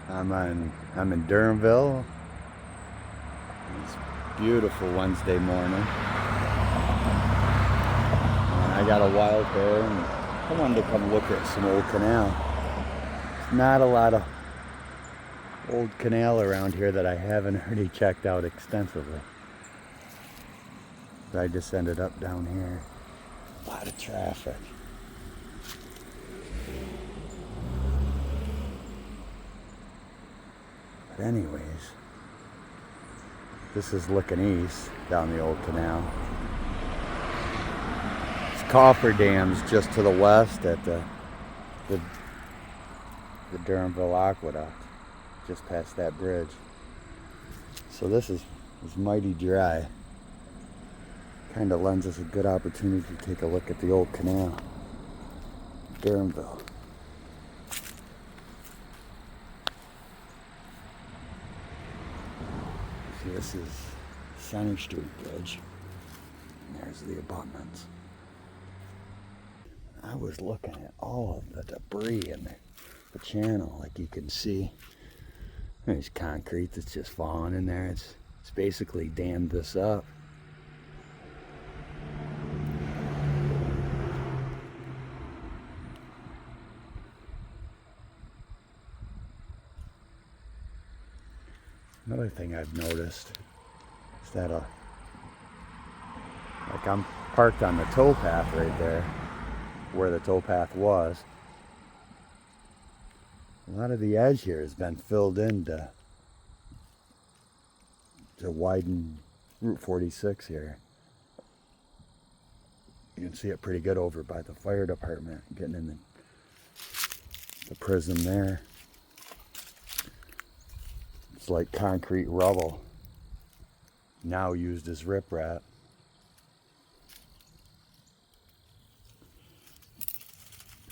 I'm in Durhamville. It's beautiful Wednesday morning. And I got a wild hair and I wanted to come look at some old canal. There's not a lot of old canal around here that I haven't already checked out extensively. But I just ended up down here. A lot of traffic. But anyways, this is looking east down the old canal. It's cofferdams just to the west at the Durhamville Aqueduct, just past that bridge. So this is mighty dry. Kind of lends us a good opportunity to take a look at the old canal, Durhamville. See, this is Center Street Bridge. And there's the abutments. I was looking at all of the debris in the channel, like you can see. There's concrete that's just falling in there. It's basically dammed this up. Another thing I've noticed is that like I'm parked on the towpath right there, where the towpath was. A lot of the edge here has been filled in to widen Route 46 here. You can see it pretty good over by the fire department, getting in the prison there. It's like concrete rubble, now used as riprap.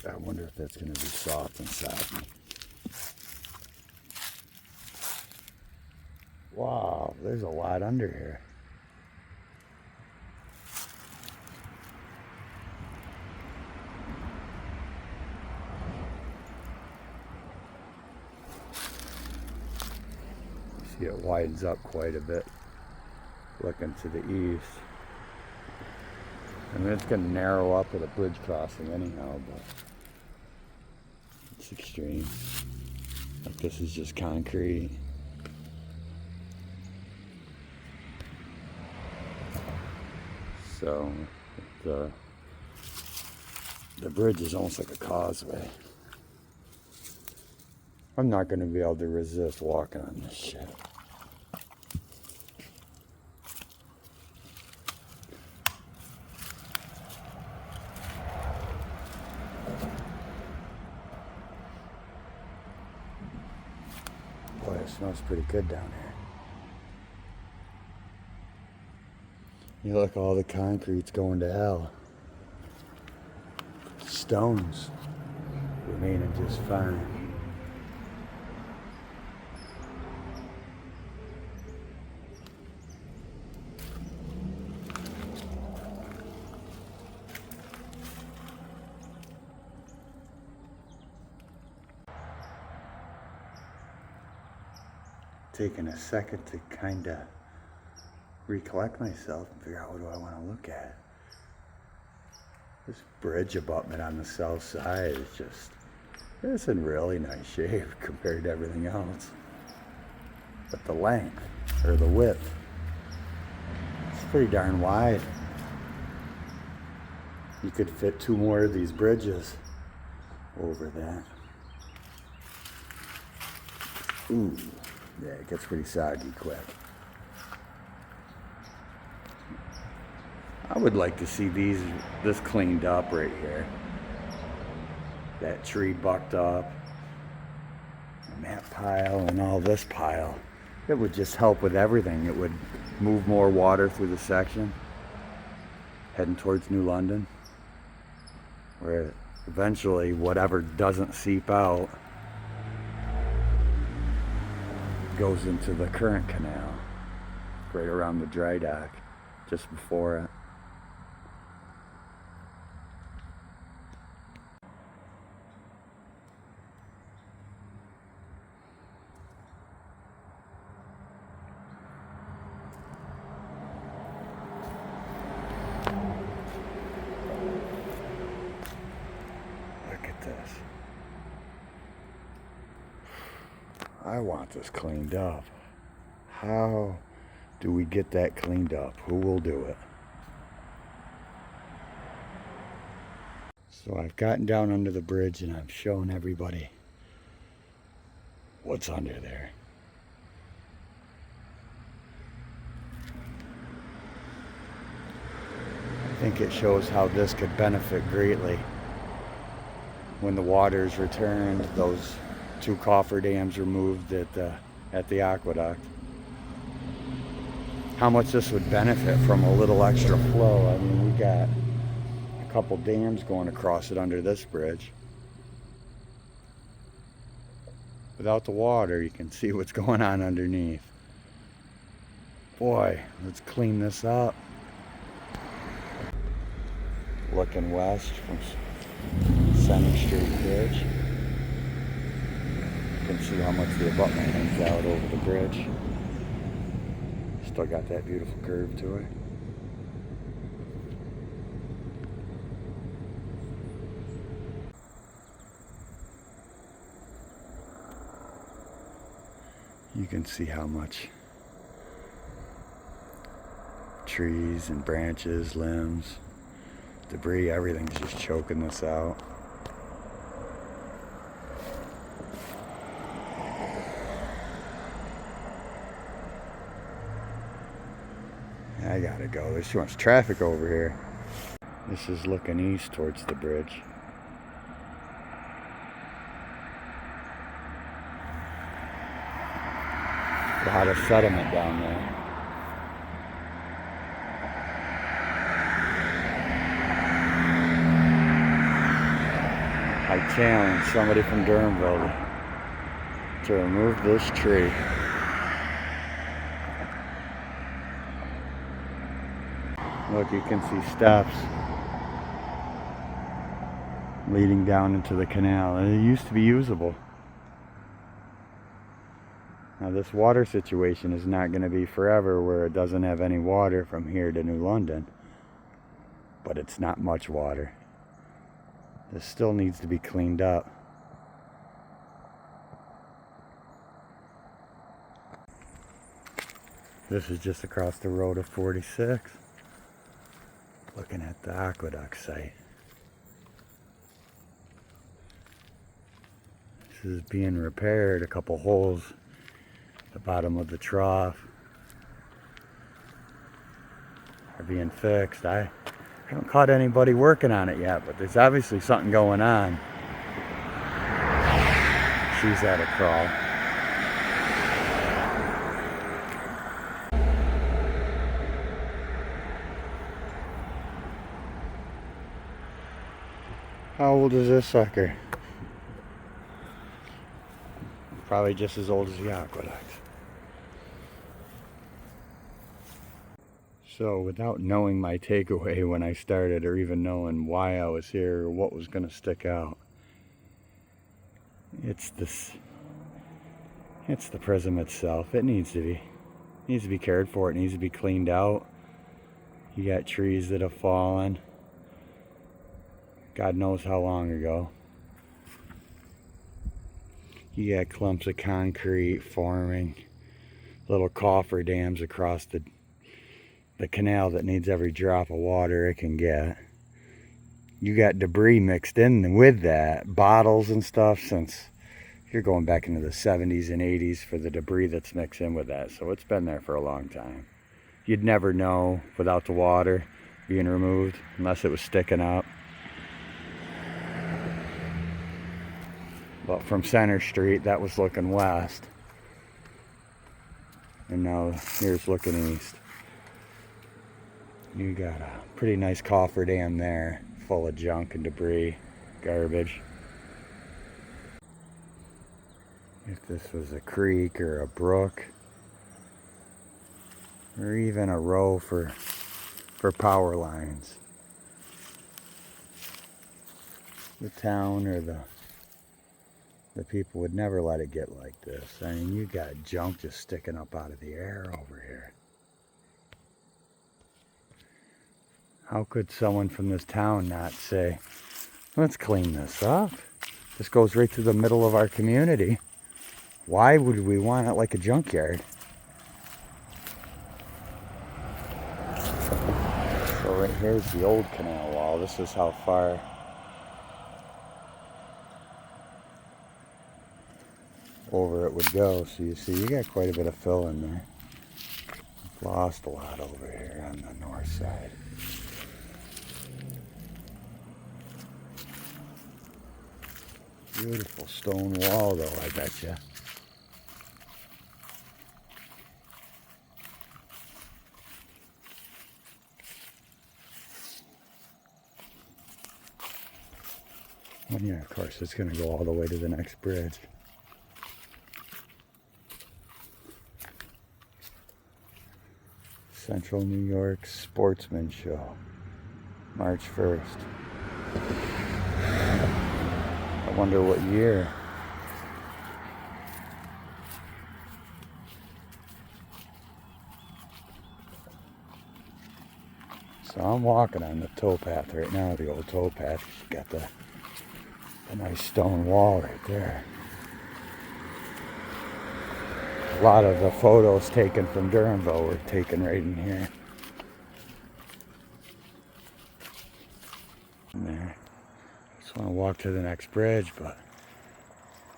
I wonder if that's going to be soft and soggy. Wow, there's a lot under here. See, it widens up quite a bit looking to the east. I mean, it's going to narrow up at a bridge crossing anyhow, but it's extreme. Like, this is just concrete. So the bridge is almost like a causeway. I'm not going to be able to resist walking on this shit. Boy, it smells pretty good down here. You look, all the concrete's going to hell. Stones remaining just fine. Taking a second to kind of recollect myself and figure out what do I want to look at. This bridge abutment on the south side is just, it's in really nice shape compared to everything else. But the length, or the width, it's pretty darn wide. You could fit 2 more of these bridges over that. Ooh, yeah, it gets pretty soggy quick. I would like to see this cleaned up right here. That tree bucked up, and that pile, and all this pile. It would just help with everything. It would move more water through the section, heading towards New London, where eventually whatever doesn't seep out goes into the current canal, right around the dry dock, just before it. I want this cleaned up. How do we get that cleaned up? Who will do it? So I've gotten down under the bridge and I'm showing everybody what's under there. I think it shows how this could benefit greatly. When the water's returned, those 2 cofferdams removed at the aqueduct. How much this would benefit from a little extra flow. I mean, we got a couple dams going across it under this bridge. Without the water, you can see what's going on underneath. Boy, let's clean this up. Looking west from Center Street Bridge. You can see how much the abutment hangs out over the bridge. Still got that beautiful curve to it. You can see how much trees and branches, limbs, debris, everything's just choking this out. I gotta go. There's too much traffic over here. This is looking east towards the bridge. A lot of sediment down there. I challenge somebody from Durhamville to remove this tree. Look, you can see steps leading down into the canal. And it used to be usable. Now this water situation is not going to be forever where it doesn't have any water from here to New London. But it's not much water. This still needs to be cleaned up. This is just across the road of 46. Looking at the aqueduct site. This is being repaired. A couple holes at the bottom of the trough are being fixed. I haven't caught anybody working on it yet, but there's obviously something going on. She's at a crawl. How old is this sucker? Probably just as old as the aqueduct. So without knowing my takeaway when I started, or even knowing why I was here or what was going to stick out, it's the prism itself. It needs to be cared for. It needs to be cleaned out. You got trees that have fallen. God knows how long ago. You got clumps of concrete forming little cofferdams across the canal that needs every drop of water it can get. You got debris mixed in with that, bottles and stuff, since you're going back into the 70s and 80s for the debris that's mixed in with that. So it's been there for a long time. You'd never know without the water being removed unless it was sticking up. But from Center Street, that was looking west. And now here's looking east. You got a pretty nice cofferdam there, full of junk and debris, garbage. If this was a creek or a brook, or even a row for power lines, the town or the people would never let it get like this. I mean, you got junk just sticking up out of the air over here. How could someone from this town not say, let's clean this up? This goes right through the middle of our community. Why would we want it like a junkyard? So right here's the old canal wall. This is how far over it would go. So you see, you got quite a bit of fill in there. Lost a lot over here on the north side. Beautiful stone wall though, I bet you. Well, yeah, of course, it's going to go all the way to the next bridge. Central New York Sportsman Show, March 1st. I wonder what year. So I'm walking on the towpath right now, the old towpath. Got the nice stone wall right there. A lot of the photos taken from Durhamville were taken right in here. And there. Just want to walk to the next bridge, but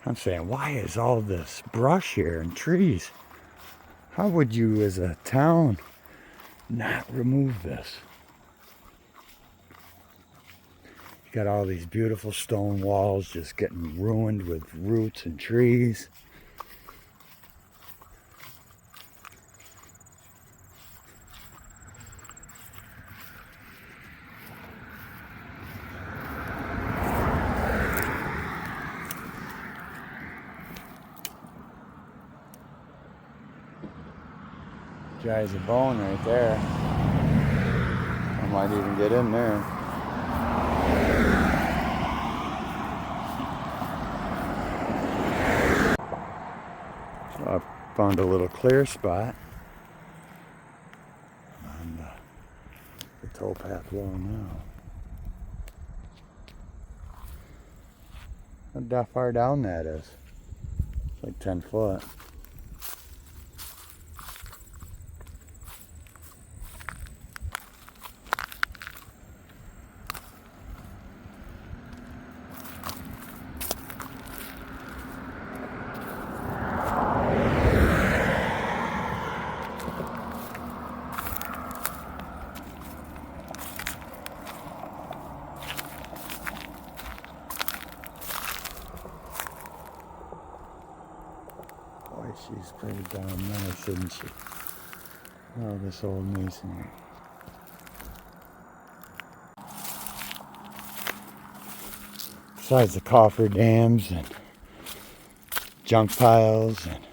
I'm saying, why is all this brush here and trees? How would you as a town not remove this? You got all these beautiful stone walls just getting ruined with roots and trees. Dry as a bone right there. I might even get in there. So I found a little clear spot on the towpath wall now. How far down that is? It's like 10 foot. Boy, she's pretty darn nice, isn't she? Oh, this old masonry. Besides the cofferdams and junk piles and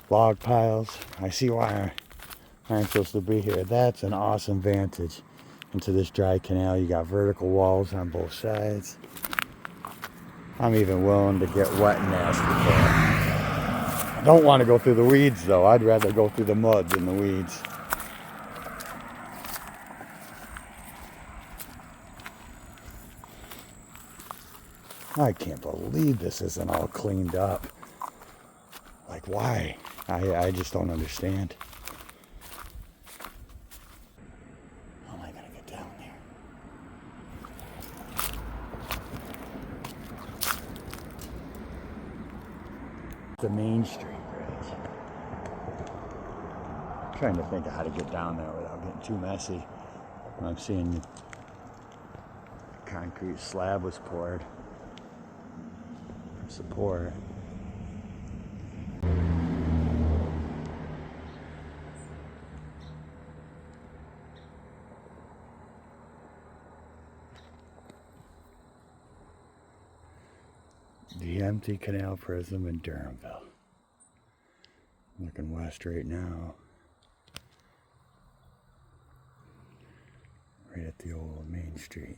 log piles, I see why I'm supposed to be here. That's an awesome vantage into this dry canal. You got vertical walls on both sides. I'm even willing to get wet and nasty for it. I don't want to go through the weeds though. I'd rather go through the mud than the weeds. I can't believe this isn't all cleaned up. Like, why? I just don't understand. How am I going to get down there? The Main Street Bridge. I'm trying to think of how to get down there without getting too messy. I'm seeing the concrete slab was poured for support. The empty canal prism in Durhamville. Looking west right now. Right at the old Main Street.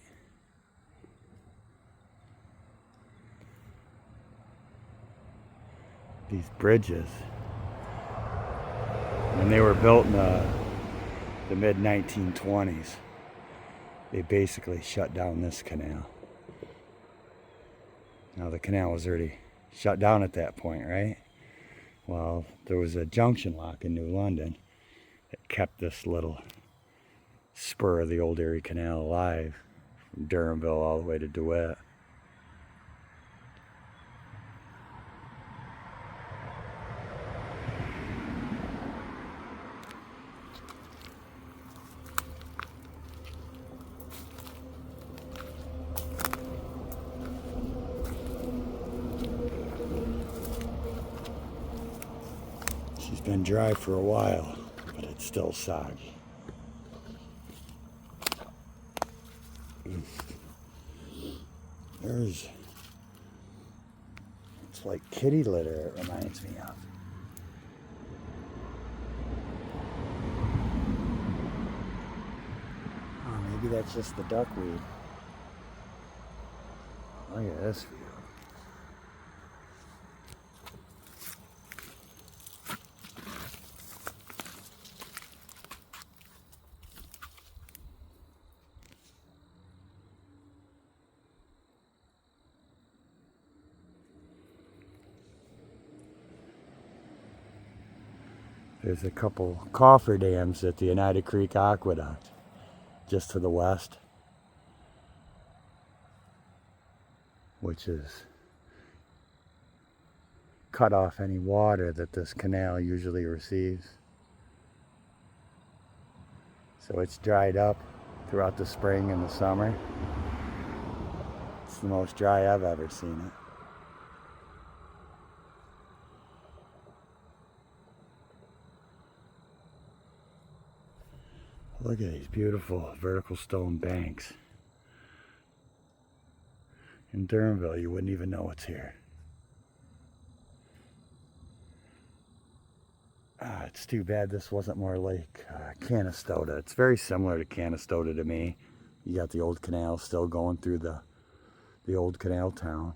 These bridges, when they were built in the mid-1920s, they basically shut down this canal. Now the canal was already shut down at that point, right? Well, there was a junction lock in New London that kept this little spur of the Old Erie Canal alive from Durhamville all the way to DeWitt. She's been dry for a while, but it's still soggy. It's like kitty litter, it reminds me of. Oh, maybe that's just the duckweed. Look at this view. There's a couple cofferdams at the United Creek Aqueduct, just to the west, which is cut off any water that this canal usually receives. So it's dried up throughout the spring and the summer. It's the most dry I've ever seen it. Look at these beautiful vertical stone banks. In Durhamville, you wouldn't even know it's here. It's too bad this wasn't more like Canastota. It's very similar to Canastota to me. You got the old canal still going through the old canal town.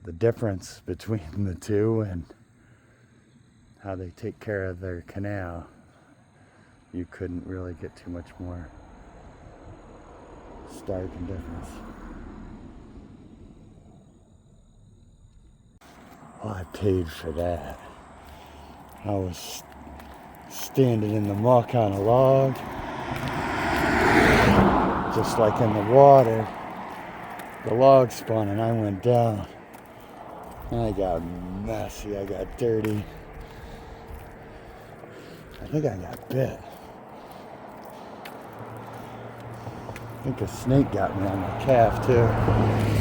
The difference between the two and how they take care of their canal, you couldn't really get too much more stark and difference. Well, I paid for that. I was standing in the muck on a log, just like in the water. The log spun and I went down. I got messy, I got dirty. I think I got bit. I think a snake got me on my calf too.